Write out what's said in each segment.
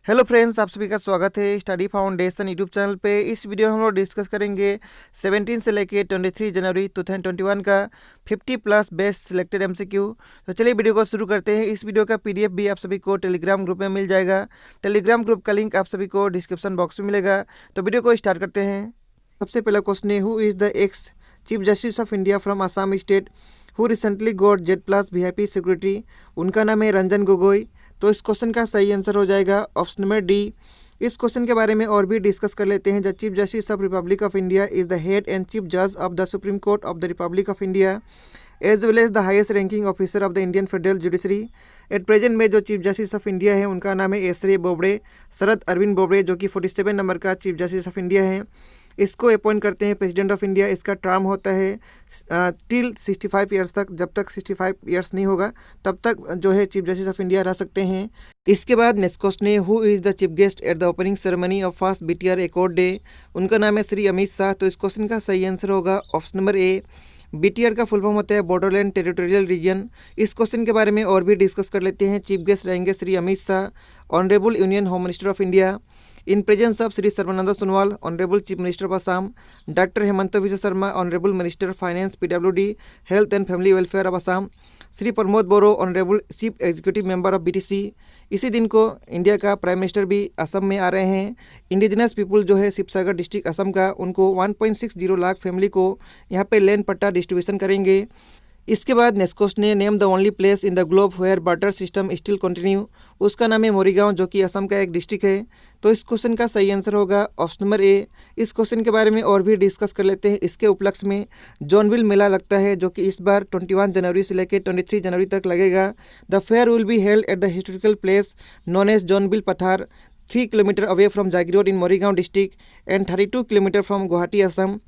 Hello friends, आप सभी का स्वागत है स्टडी फाउंडेशन यूट्यूब चैनल पे। इस वीडियो में हम लोग डिस्कस करेंगे 17 से लेके 23 जनवरी 2021 का 50 प्लस बेस्ट सिलेक्टेड एमसीक्यू। तो चलिए वीडियो को शुरू करते हैं। इस वीडियो का पीडीएफ भी आप सभी को टेलीग्राम ग्रुप में मिल जाएगा। टेलीग्राम ग्रुप का लिंक आप सभी को डिस्क्रिप्शन बॉक्स में मिलेगा। तो वीडियो को स्टार्ट करते हैं। सबसे पहला क्वेश्चन है, who is the ex chief justice of India from Assam state who recently got Z+ VIP security? उनका नाम है रंजन गोगोई। तो इस क्वेश्चन का सही आंसर हो जाएगा ऑप्शन नंबर डी। इस क्वेश्चन के बारे में और भी डिस्कस कर लेते हैं। The chief justice of republic of India is the head and chief जज of the supreme court of the republic of India as well as the highest ranking officer of the Indian federal judiciary. At present में जो chief justice of India है उनका नाम है एस.ए. बोबड़े, शरद अरविंद बोबड़े, जो कि 47 number का चीफ जस्टिस ऑफ इंडिया है। इसको अपॉइंट करते हैं प्रेसिडेंट ऑफ इंडिया। इसका टर्म होता है टिल 65 ईयर्स तक। जब तक 65 ईयर्स नहीं होगा तब तक जो है चीफ जस्टिस ऑफ इंडिया रह सकते हैं। इसके बाद नेक्स्ट क्वेश्चन है, who is the chief guest at the opening ceremony of first BTR accord day? उनका नाम है श्री अमित शाह। तो इस क्वेश्चन का सही आंसर होगा ऑप्शन नंबर ए। BTR का फुल फॉर्म होता है बॉर्डरलैंड टेरिटोरियल रीजन। इस क्वेश्चन के बारे में और भी डिस्कस कर लेते हैं। चीफ गेस्ट रहेंगे Shri Amit Shah, honourable union home minister of India, in presence of Shri Sarbananda Sonowal, honourable chief minister of Assam, doctor Hemant Biswa Sarma, honourable minister finance PWD health and family welfare of Assam, Shri Pramod Boro, honourable chief executive member of BTC। इसी दिन को India का prime minister भी असम में आ रहे हैं। Indigenous people जो है शिवसागर डिस्ट्रिक्ट असम का, उनको 1.60 लाख फैमिली को यहाँ पे लैंड पट्टा डिस्ट्रीब्यूशन करेंगे। इसके बाद नेक्स्ट क्वेश्चन है, name the only place in the globe where water system still continue? उसका नाम है मोरीगांव, जो कि असम का एक डिस्ट्रिक्ट है। तो इस क्वेश्चन का सही आंसर होगा ऑप्शन नंबर ए। इस क्वेश्चन के बारे में और भी डिस्कस कर लेते हैं। इसके उपलक्ष्य में जॉनविल मेला लगता है, जो कि इस बार 21 जनवरी से लेकर 23 जनवरी तक लगेगा। The fair will be held at the historical place known as Jonbeel Pathar, 3 kilometre away from Jagiroad in Morigaon district and 32 kilometre from Guwahati, Assam.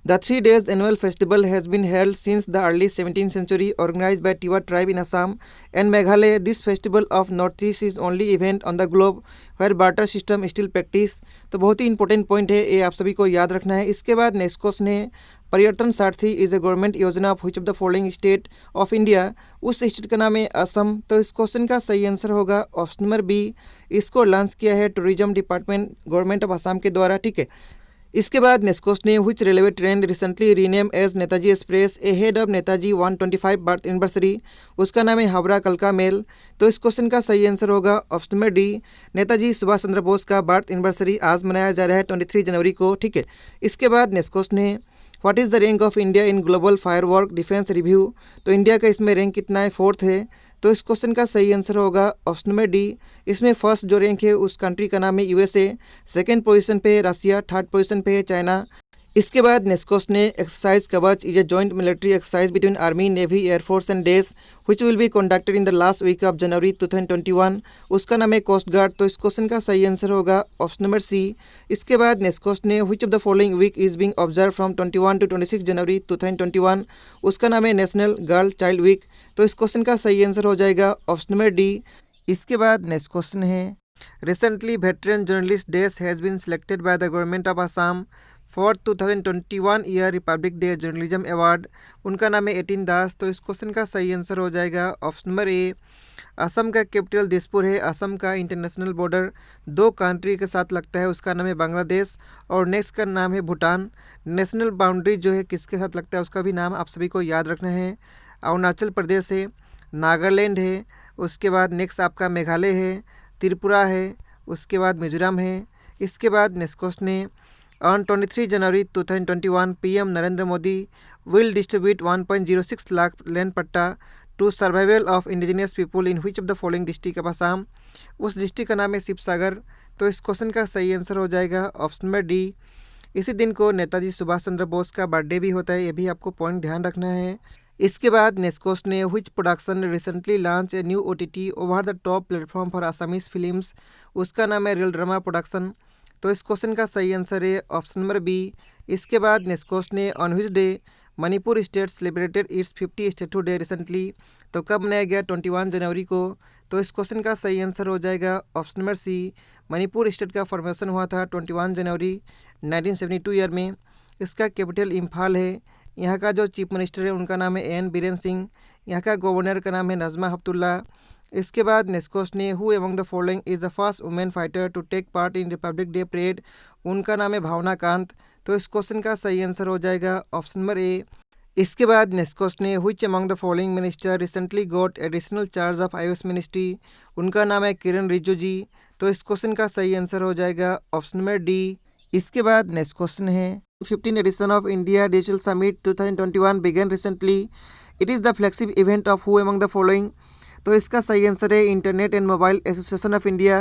The 3 days annual festival has been held since the early 17th century, organized by Tiwa tribe in Assam and Meghalaya. This festival of Northeast is only event on the globe where barter system still practice। तो बहुत ही important point है, ये आप सभी को याद रखना है। इसके बाद नेक्स्ट क्वेश्चन है, पर्यटन सारथी इज ए गवर्नमेंट योजना of which of the following state of India? उस स्टेट का नाम है असम। तो इस क्वेश्चन का सही आंसर होगा ऑप्शन नंबर बी। इसको लॉन्च किया है tourism department government of Assam के द्वारा, ठीक है। इसके बाद नेक्स्ट क्वेश्चन है, which railway train recently rename as Netaji express ahead of Netaji 125 birth anniversary? उसका नाम है हावड़ा कलका मेल। तो इस क्वेश्चन का सही आंसर होगा option number D. Netaji Subhash Chandra Bose का बर्थ एनिवर्सरी आज मनाया जा रहा है 23 जनवरी को, ठीक है। इसके बाद नेक्स्ट क्वेश्चन है, what is the rank of India in global firework defence review? तो इंडिया का इसमें रैंक कितना है? 4th है। तो इस क्वेश्चन का सही आंसर होगा ऑप्शन नंबर डी। इसमें फर्स्ट जो रैंक है उस कंट्री का नाम है USA, सेकेंड पोजीशन पे है रसिया, थर्ड पोजीशन पे है चाइना। इसके बाद नेक्स्ट क्वेश्चन है, exercise Kavach is a joint military exercise between army, navy, air force and देश which will be conducted in the last week of January 2021। उसका नाम है कोस्ट गार्ड। तो इस क्वेश्चन का सही आंसर होगा ऑप्शन नंबर सी। इसके बाद नेक्स्ट क्वेश्चन है, which of the following week is being observe from 21 to 26 January 2021? उसका नाम है नेशनल गर्ल चाइल्ड वीक। तो इस क्वेश्चन का सही आंसर हो जाएगा ऑप्शन नंबर डी। इसके बाद नेक्स्ट क्वेश्चन है, रिसेंटली वेटरन जर्नलिस्ट डेज has been selected by the government of Assam for 2021 year republic day journalism award. उनका नाम है 18 दास। तो इस क्वेश्चन का सही आंसर हो जाएगा ऑप्शन नंबर ए। असम का कैपिटल दिसपुर है। असम का इंटरनेशनल बॉर्डर 2 कंट्री के साथ लगता है, उसका नाम है बांग्लादेश और नेक्स्ट का नाम है भूटान। नेशनल बाउंड्री जो है किसके साथ लगता है उसका भी नाम आप सभी को याद रखना है। अरुणाचल प्रदेश है, नागालैंड है, उसके बाद नेक्स्ट आपका मेघालय है, त्रिपुरा है, उसके बाद मिजोरम है। इसके बाद नेक्स्ट क्वेश्चन है, on 23 January 2021 PM Narendra Modi will distribute 1.06 lakh land patta to survival of indigenous people in which of the following district of Assam? उस डिस्ट्रिक्ट का नाम है शिवसागर। तो इस क्वेश्चन का सही आंसर हो जाएगा ऑप्शन नंबर डी। इसी दिन को नेताजी सुभाष चंद्र बोस का बर्थडे भी होता है, ये भी आपको पॉइंट ध्यान रखना है। इसके बाद नेक्स्ट क्वेश्चन है, which production recently launch a new OTT over the top platform for Assamese films? उसका नाम है रियल ड्रामा प्रोडक्शन। तो इस क्वेश्चन का सही आंसर है ऑप्शन नंबर बी। इसके बाद नेक्स्ट क्वेश्चन है, on which day Manipur state celebrated its 50 statehood day recently? तो कब मनाया गया? 21 जनवरी को। तो इस क्वेश्चन का सही आंसर हो जाएगा option number C. Manipur state का फॉर्मेशन हुआ था 21 जनवरी 1972 ईयर में। इसका कैपिटल इम्फाल है। यहाँ का जो चीफ मिनिस्टर है उनका नाम है AN बीरेन सिंह। यहाँ का गवर्नर का नाम है नजमा हेपतुल्ला। इसके बाद नेक्स्ट क्वेश्चन है, who among the following is the first women fighter to take part in republic day parade. उनका नाम है भावना कांत। तो इस क्वेश्चन का सही आंसर हो जाएगा ऑप्शन नंबर ए। इसके बाद नेक्स्ट क्वेश्चन है, which among the following minister recently got additional charge of Ayush ministry. उनका नाम है किरण रिजिजू जी। तो इस क्वेश्चन का सही आंसर हो जाएगा ऑप्शन नंबर डी। इसके बाद नेक्स्ट क्वेश्चन है, 15 edition of India Digital Summit 2021 began recently. It is the flagship event of who among the following। तो इसका सही आंसर है internet and mobile association of India.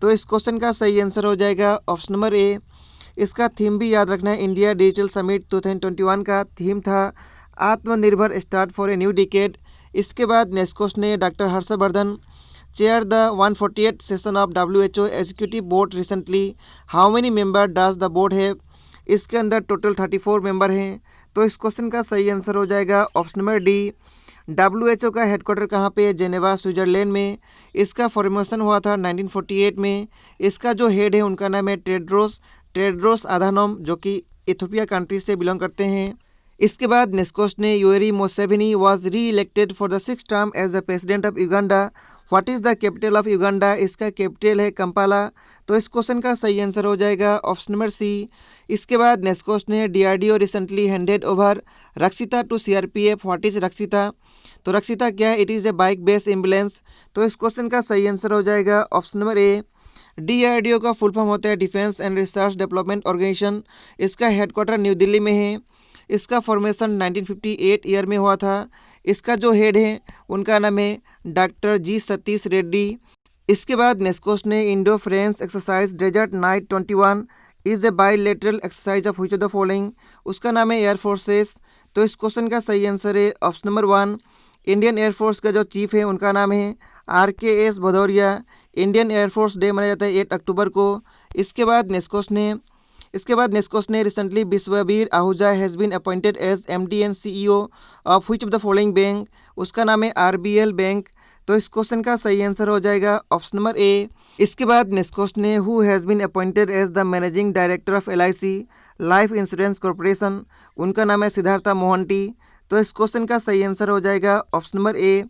तो इस क्वेश्चन का सही आंसर हो जाएगा ऑप्शन नंबर ए। इसका थीम भी याद रखना है, इंडिया डिजिटल समिट 2021 का थीम था आत्मनिर्भर start for a new decade. इसके बाद नेक्स्ट क्वेश्चन है, doctor Harshvardhan chair the 148th session of WHO executive board recently. How many member does the board have. इसके अंदर टोटल 34 मेंबर हैं। तो इस क्वेश्चन का सही आंसर हो जाएगा ऑप्शन नंबर डी। WHO का हेडक्वार्टर कहाँ पे है, जेनेवा स्विट्जरलैंड में। इसका फॉर्मेशन हुआ था 1948 में। इसका जो हेड है उनका नाम है टेड्रोस अधानोम, जो कि इथियोपिया कंट्री से बिलोंग करते हैं। इसके बाद नेक्स्ट क्वेश्चन है, Yoweri Museveni was reelected for the 6th term as the president of Uganda. What is the capital of Uganda. इसका कैपिटल है कंपाला। तो इस क्वेश्चन का सही आंसर हो जाएगा ऑप्शन नंबर सी। इसके बाद नेक्स्ट क्वेश्चन है, DRDO recently handed over Rakshita to CRPF। What is Rakshita. तो रक्षिता क्या है, it is a bike based ambulance. तो इस क्वेश्चन का सही आंसर हो जाएगा ऑप्शन नंबर ए। DRDO का फुल फॉर्म होता है defence and research development organisation. इसका हेडक्वार्टर न्यू दिल्ली में है। इसका फॉर्मेशन 1958 ईयर में हुआ था। इसका जो हेड है उनका नाम है डॉक्टर जी सतीश रेड्डी। इसके बाद नेक्स्ट क्वेश्चन है, Indo French exercise desert knight 21 is a bilateral exercise of which of the following. उसका नाम है एयर फोर्सेस। तो इस क्वेश्चन का सही आंसर है ऑप्शन नंबर 1। इंडियन एयरफोर्स का जो चीफ है उनका नाम है RKS Bhadauria. Indian air force day मनाया जाता है 8 अक्टूबर को। इसके बाद नेक्स्ट क्वेश्चन है, recently Vishwavir Ahuja has been appointed as MD and CEO of which of the following bank. उसका नाम है RBL बैंक। तो इस क्वेश्चन का सही आंसर हो जाएगा ऑप्शन नंबर ए। इसके बाद नेक्स्ट क्वेश्चन है, who has been appointed as the managing director of LIC life insurance corporation. उनका नाम है सिद्धार्था मोहंटी। तो इस क्वेश्चन का सही आंसर हो जाएगा ऑप्शन नंबर ए।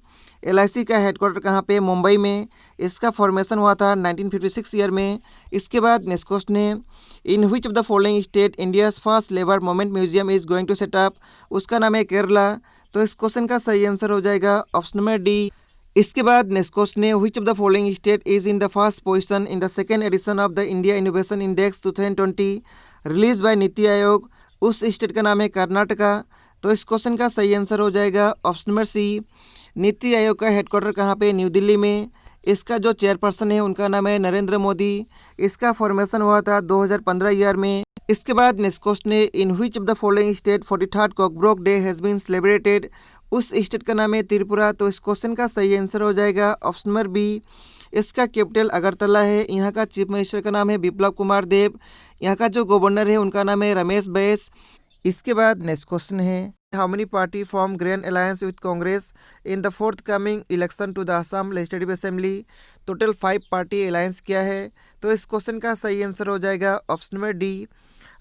LIC का हेडक्वार्टर कहाँ पे, मुंबई में। इसका फॉर्मेशन हुआ था 1956 ईयर में। इसके बाद नेक्स्ट क्वेश्चन है, in which of the following state India's first labour moment museum is going to set up. उसका नाम है केरला। तो इस क्वेश्चन का सही आंसर हो जाएगा ऑप्शन नंबर डी। इसके बाद नेक्स्ट क्वेश्चन है, which of the following state is in the first position in the second edition of the India innovation index 2020 release by NITI Aayog. उस स्टेट का नाम है कर्नाटका। तो इस क्वेश्चन का सही आंसर हो जाएगा ऑप्शन नंबर सी। नीति आयोग का हेडक्वार्टर कहाँ पे, न्यू दिल्ली में। इसका जो चेयरपर्सन है उनका नाम है नरेंद्र मोदी। इसका फॉर्मेशन हुआ था 2015 ईयर में। इसके बाद नेक्स्ट क्वेश्चन है, in which of the following state 43rd Kokborok day has been celebrated. उस स्टेट का नाम है त्रिपुरा। तो इस क्वेश्चन का सही आंसर हो जाएगा ऑप्शन नंबर बी। इसका कैपिटल अगरतला है। यहाँ का चीफ मिनिस्टर का नाम है बिप्लब कुमार देब। यहाँ का जो गवर्नर है उनका नाम है रमेश बैस। इसके बाद नेक्स्ट क्वेश्चन है, how many party form grand alliance with Congress in the forthcoming election to the Assam legislative assembly. Total 5 party alliance क्या है। तो इस क्वेश्चन का सही आंसर हो जाएगा option number D.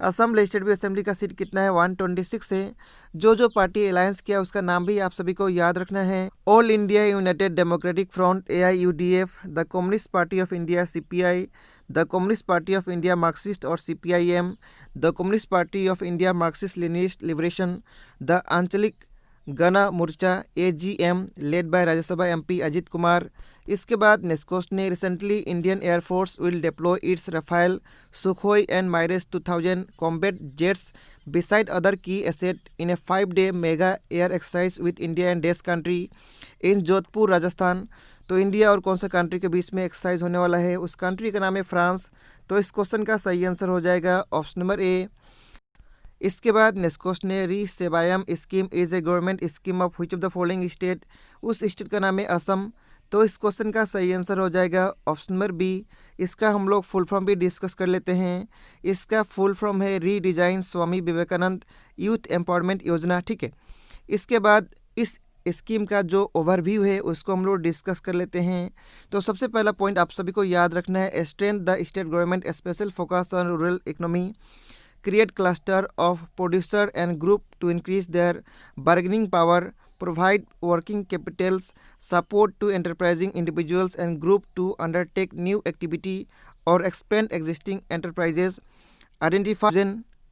Assam legislative assembly का सीट कितना है, 126 है। जो पार्टी अलायंस किया उसका नाम भी आप सभी को याद रखना है। All India united democratic front AIUDF, the communist party of India CPI, the communist party of India Marxist और CPIM, the communist party of India Marxist Leninist liberation, the Anchalik Gana Morcha AGM led by Rajya Sabha MP Ajit Kumar. इसके बाद next question है, recently Indian air force will deploy its Rafale, Sukhoi and Mirage 2000 combat jets beside other key asset in a 5-day mega air exercise with India and Desh country in Jodhpur Rajasthan. तो India और कौन सा country के बीच में exercise होने वाला है, उस कंट्री का नाम है फ्रांस। तो इस क्वेश्चन का सही आंसर हो जाएगा ऑप्शन नंबर ए। इसके बाद नेक्स्ट क्वेश्चन है, री सेबायम scheme is a government scheme of which of the following state. उस स्टेट का नाम है असम। तो इस क्वेश्चन का सही आंसर हो जाएगा ऑप्शन नंबर बी। इसका हम लोग फुल फॉर्म भी डिस्कस कर लेते हैं। इसका फुल फॉर्म है redesign Swami Vivekananda youth empowerment योजना, ठीक है। इसके बाद इस स्कीम का जो ओवरव्यू है उसको हम लोग डिस्कस कर लेते हैं। तो सबसे पहला पॉइंट आप सभी को याद रखना है, strength the state government special focus on rural economy, create cluster of producer and group to increase their bargaining power, provide working capitals support to enterprising individuals and group to undertake new activity or expand existing enterprises, identify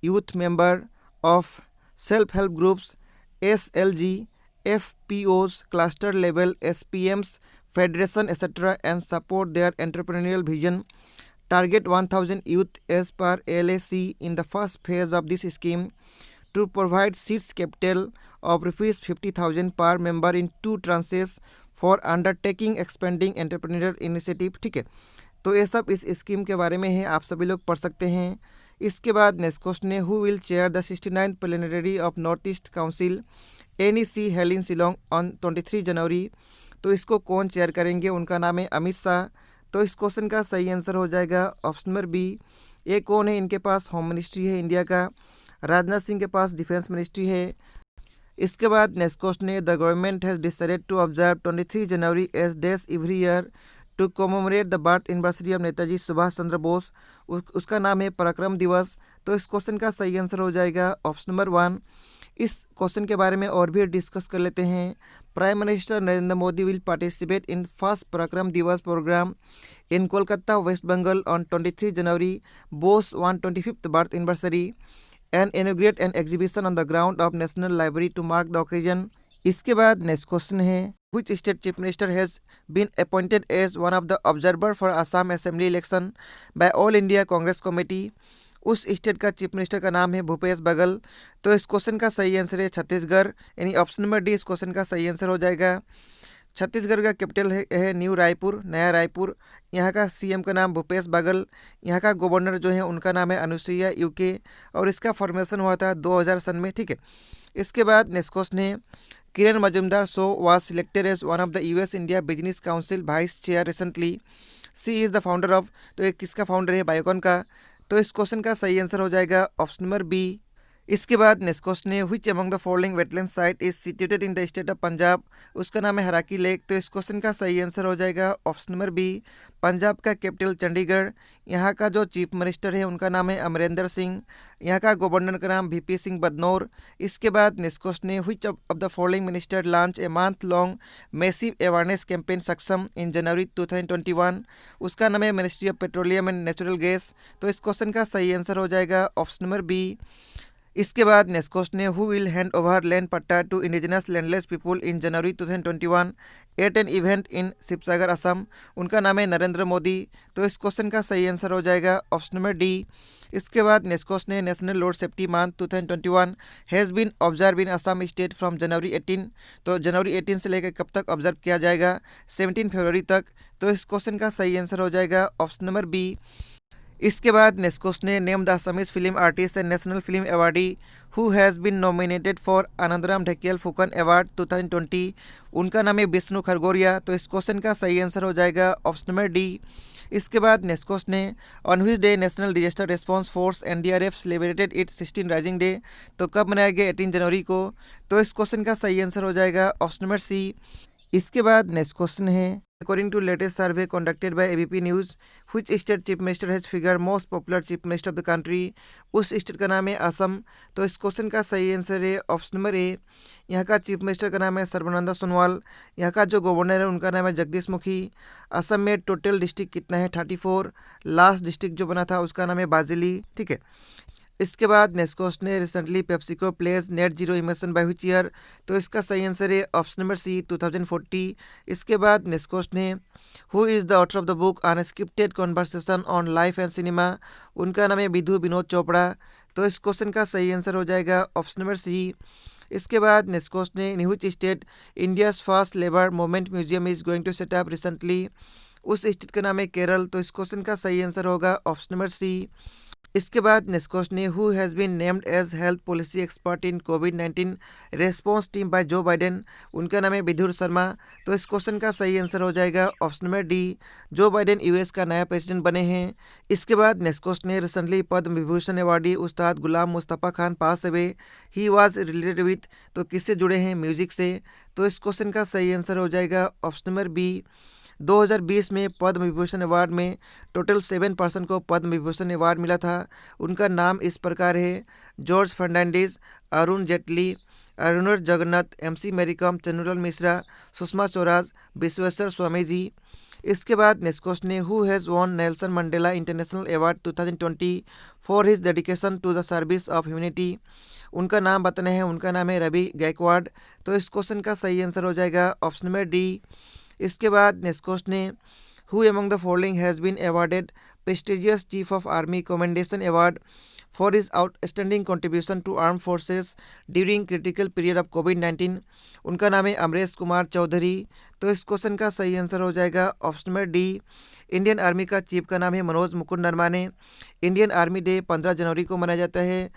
youth member of self-help groups, SLG, FPOs, cluster level SPMs, federation, etc., and support their entrepreneurial vision. Target 1000 youth as per LAC in the first phase of this scheme to provide seeds capital of rupees 50,000 per member in 2 tranches for undertaking expanding entrepreneurial initiative। ठीक है, तो ये सब इस scheme के बारे में है, आप सभी लोग पढ़ सकते हैं। इसके बाद नेक्स्ट क्वेश्चन है, who will chair the 69th plenary of north east council NEC held in Shillong on 23 जनवरी। तो इसको कौन चेयर करेंगे, उनका नाम है अमित शाह। तो इस क्वेश्चन का सही आंसर हो जाएगा ऑप्शन नंबर बी। ये कौन है, इनके पास होम मिनिस्ट्री है इंडिया का, राजनाथ सिंह के पास डिफेंस मिनिस्ट्री है। इसके बाद नेक्स्ट क्वेश्चन है, the government has decided to observe 23 January as days every year to commemorate the birth anniversary of Netaji Subhash Chandra Bose. उसका नाम है पराक्रम दिवस। तो इस क्वेश्चन का सही आंसर हो जाएगा ऑप्शन नंबर 1। इस क्वेश्चन के बारे में और भी डिस्कस कर लेते हैं। Prime minister Narendra Modi will participate in first Parakram Diwas program in Kolkata West Bengal on 23 January Bose 125th birth anniversary and inaugurate an exhibition on the ground of National Library to mark the occasion। इसके बाद नेक्स्ट क्वेश्चन है, which state chief minister has been appointed as one of the observer for Assam Assembly election by All India Congress Committee। उस state का chief minister का नाम है भूपेश बघेल। तो इस क्वेश्चन का सही आंसर है छत्तीसगढ़, यानी ऑप्शन नंबर डी इस क्वेश्चन का सही आंसर हो जाएगा। छत्तीसगढ़ का कैपिटल है न्यू रायपुर, नया रायपुर। यहाँ का सीएम का नाम भूपेश बघेल। यहाँ का गवर्नर जो है उनका नाम है अनुसुईया यूके, और इसका फॉर्मेशन हुआ था 2000 सन में। ठीक है, इसके बाद नेक्स्ट क्वेश्चन है, Kiran Mazumdar Shaw was selected as one of the US India business council vice chair recently. She is the founder of. तो ये किसका फाउंडर है, बायोकॉन का। तो इस क्वेश्चन का सही आंसर हो जाएगा ऑप्शन नंबर बी। इसके बाद नेक्स्ट क्वेश्चन है, which among the following wetland site is situated in the state of Punjab. उसका नाम है हराकी लेक। तो इस क्वेश्चन का सही आंसर हो जाएगा ऑप्शन नंबर बी। पंजाब का कैपिटल चंडीगढ़। यहाँ का जो चीफ मिनिस्टर है उनका नाम है अमरिंदर सिंह। यहाँ का गवर्नर का नाम VP सिंह बदनौर। इसके बाद नेक्स्ट क्वेश्चन है, which of the following minister launch a month long massive awareness campaign सक्षम इन जनवरी 2021। उसका नाम है ministry of petroleum and natural gas. तो इस क्वेश्चन का सही आंसर हो जाएगा ऑप्शन नंबर बी। इसके बाद नेक्स्ट क्वेश्चन है, who will hand over land patta to indigenous landless people in January 2021 at an event in Sivasagar Assam. उनका नाम है नरेंद्र मोदी। तो इस क्वेश्चन का सही आंसर हो जाएगा ऑप्शन नंबर डी। इसके बाद नेक्स्ट क्वेश्चन है, national road safety month 2021 has been observe in Assam state from January 18। तो जनवरी 18 से लेकर कब तक ऑब्जर्व किया जाएगा, 17 फरवरी तक। तो इस क्वेश्चन का सही आंसर हो जाएगा ऑप्शन नंबर बी। इसके बाद नेक्स्ट क्वेश्चन है, name the Assamese film artist and national film awardee who has been nominated for Anandaram Dhekial Phukan award 2020। उनका नाम है विष्णु खरगोरिया। तो इस क्वेश्चन का सही आंसर हो जाएगा ऑप्शन नंबर डी। इसके बाद नेक्स्ट क्वेश्चन है, on which day national disaster response force NDRF celebrated it's 16 rising day. तो कब मनाया गया, 18 जनवरी को। तो इस क्वेश्चन का सही आंसर हो जाएगा ऑप्शन नंबर सी। इसके बाद नेक्स्ट क्वेश्चन है, according to latest survey conducted by ABP news which state chief minister has figure most popular chief minister of the country. उस स्टेट का नाम है असम। तो इस क्वेश्चन का सही आंसर है ऑप्शन नंबर ए। यहाँ का चीफ मिनिस्टर का नाम है सर्बानंद सोनोवाल। यहाँ का जो गवर्नर है उनका नाम है जगदीश मुखी। असम में टोटल डिस्ट्रिक्ट कितना है, 34। लास्ट डिस्ट्रिक्ट जो बना था उसका नाम है बाजिली। ठीक है, इसके बाद नेक्स्ट क्वेश्चन है, recently PepsiCo place net zero emission by which year. तो इसका सही आंसर है ऑप्शन नंबर सी 2040। इसके बाद नेक्स्ट क्वेश्चन है, who is the author of the book unscripted conversation on life and cinema. उनका नाम है विधु विनोद चोपड़ा। तो इस क्वेश्चन का सही आंसर हो जाएगा ऑप्शन नंबर सी। इसके बाद नेक्स्ट क्वेश्चन है, in which state India's first labour movement museum is going to set up recently. उस स्टेट का नाम है केरल। तो इस क्वेश्चन का सही आंसर होगा ऑप्शन नंबर सी। इसके बाद नेक्स्ट क्वेश्चन है, who has been named as health policy expert in कोविड-19 response team by Joe Biden. उनका नाम है विधुर शर्मा। तो इस क्वेश्चन का सही आंसर हो जाएगा option number D. Joe Biden US का नया प्रेसिडेंट बने हैं। इसके बाद नेक्स्ट क्वेश्चन है, recently Padma Vibhushan awardee Ustad Ghulam Mustafa Khan pass away he was related with. तो किससे जुड़े हैं, म्यूजिक से। तो इस क्वेश्चन का सही आंसर हो जाएगा ऑप्शन नंबर बी। 2020 में पद्म विभूषण अवार्ड में टोटल 7 पर्सन को पद्म विभूषण अवार्ड मिला था। उनका नाम इस प्रकार है, जॉर्ज फर्नांडिस, अरुण जेटली, अरुणर जगन्नाथ, MC मैरीकॉम, चंद्रलाल मिश्रा, सुषमा स्वराज, विश्वेश्वर स्वामी जी। इसके बाद नेक्स्ट क्वेश्चन है, who has won Nelson Mandela international award 2020 for his dedication to the service of humanity. उनका नाम बताना है, उनका नाम है रवि गायकवाड। तो इस क्वेश्चन का सही आंसर हो जाएगा ऑप्शन नंबर डी। इसके बाद नेक्स्ट क्वेश्चन है, who among the following has been awarded prestigious chief of army commendation award for his outstanding contribution to arm forces during critical period of कोविड-19। उनका नाम है अमरेश कुमार चौधरी। तो इस क्वेश्चन का सही आंसर हो जाएगा option number D. Indian army का चीफ का नाम है Manoj Mukund Naravane. Indian army day 15 जनवरी को मनाया जाता है।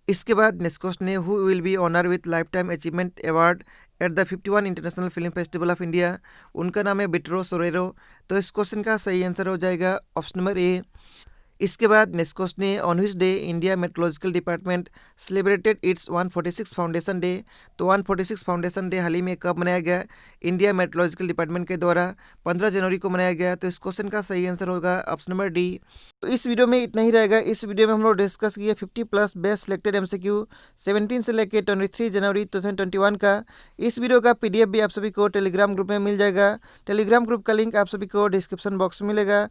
इसके बाद नेक्स्ट क्वेश्चन है, who will be honour with lifetime achievement award at the 51 international film festival of India. उनका नाम है बिट्रो सोरेरो। तो इस क्वेश्चन का सही आंसर हो जाएगा ऑप्शन नंबर ए। इसके बाद नेक्स्ट क्वेश्चन है, on which day India meteorological department celebrated its 146 foundation day. तो 146 फाउंडेशन डे हाल ही में कब मनाया गया? इंडिया मेट्रोलॉजिकल डिपार्टमेंट के द्वारा 15 जनवरी को मनाया गया। तो इस क्वेश्चन का सही आंसर होगा ऑप्शन नंबर डी। तो इस वीडियो में इतना ही रहेगा। इस वीडियो में हम लोग डिस्कस किए 50 प्लस बेस्ट सिलेक्टेड MCQ 17 से लेकर 23 जनवरी 2021 का। इस वीडियो का PDF भी आप सभी को टेलीग्राम ग्रुप में मिल जाएगा। टेलीग्राम ग्रुप का लिंक आप सभी को डिस्क्रिप्शन बॉक्स में मिलेगा।